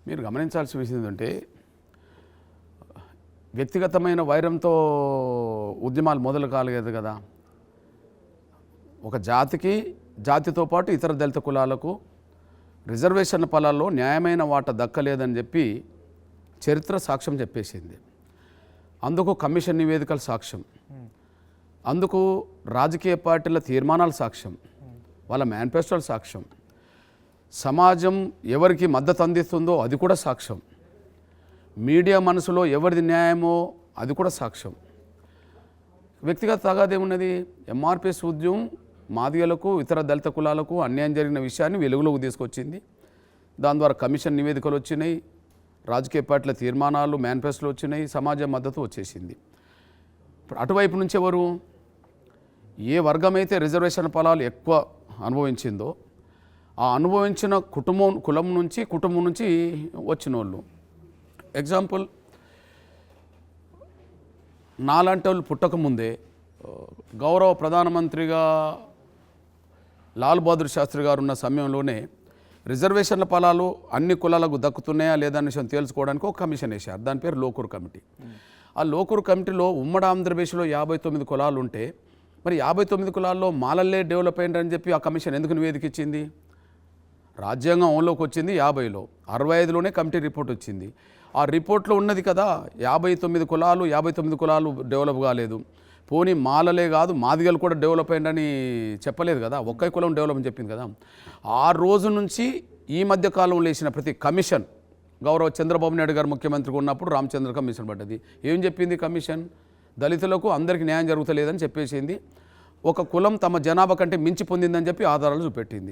మీరు గమనించాల్సిన విషయం ఏంటంటే వ్యక్తిగతమైన వైరంతో ఉద్యమాలు మొదలు కాలేదు కదా. ఒక జాతితో పాటు ఇతర దళిత కులాలకు రిజర్వేషన్ల ఫలాల్లో న్యాయమైన వాటా దక్కలేదని చెప్పి చరిత్ర సాక్ష్యం చెప్పేసింది. అందుకు కమిషన్ నివేదికలు సాక్ష్యం, అందుకు రాజకీయ పార్టీల తీర్మానాలు సాక్ష్యం, వాళ్ళ మేనిఫెస్టోలు సాక్ష్యం, సమాజం ఎవరికి మద్దతు అందిస్తుందో అది కూడా సాక్ష్యం, మీడియా మనసులో ఎవరిది న్యాయమో అది కూడా సాక్ష్యం. వ్యక్తిగత తగాదేమున్నది? ఎంఆర్పిఎస్ ఉద్యమం మాదిగలకు ఇతర దళిత కులాలకు అన్యాయం జరిగిన విషయాన్ని వెలుగులోకి తీసుకొచ్చింది. దాని ద్వారా కమిషన్ నివేదికలు వచ్చినాయి, రాజకీయ పార్టీల తీర్మానాలు మేనిఫెస్టోలు వచ్చినాయి, సమాజ మద్దతు వచ్చేసింది. ఇప్పుడు అటువైపు నుంచి ఎవరు, ఏ వర్గమైతే రిజర్వేషన్ ఫలాలు ఎక్కువ అనుభవించిందో ఆ అనుభవించిన కులం నుంచి వచ్చిన వాళ్ళు. ఎగ్జాంపుల్, నాలాంటి వాళ్ళు పుట్టకముందే గౌరవ ప్రధానమంత్రిగా లాల్ బహదూర్ శాస్త్రి గారు ఉన్న సమయంలోనే రిజర్వేషన్ల ఫలాలు అన్ని కులాలకు దక్కుతున్నాయా లేదా అనే విషయం తెలుసుకోవడానికి ఒక కమిషన్ వేశారు. దాని పేరు లోకూర్ కమిటీ. ఆ లోకూర్ కమిటీలో ఉమ్మడి ఆంధ్రప్రదేశ్లో 59 కులాలు ఉంటే మరి 59 కులాల్లో మాలల్లే డెవలప్ అయ్యిందని చెప్పి ఆ కమిషన్ ఎందుకు నివేదిక ఇచ్చింది? రాజ్యాంగం అమల్లోకి వచ్చింది 50లో, 65లోనే కమిటీ రిపోర్ట్ వచ్చింది. ఆ రిపోర్ట్లో ఉన్నది కదా 59 కులాలు డెవలప్ కాలేదు, పోనీ మాలలే కాదు మాదిగలు కూడా డెవలప్ అయ్యిందని చెప్పలేదు కదా, ఒక్క కులం డెవలప్ అని చెప్పింది కదా. ఆ రోజు నుంచి ఈ మధ్య కాలంలో వేసిన ప్రతి కమిషన్, గౌరవ చంద్రబాబు నాయుడు గారు ముఖ్యమంత్రిగా ఉన్నప్పుడు రామచంద్ర కమిషన్ పడ్డది. ఏం చెప్పింది కమిషన్? దళితులకు అందరికీ న్యాయం జరుగుతలేదని చెప్పేసింది. ఒక కులం తమ జనాభా కంటే మించి పొందిందని చెప్పి ఆధారాలు చూపెట్టింది.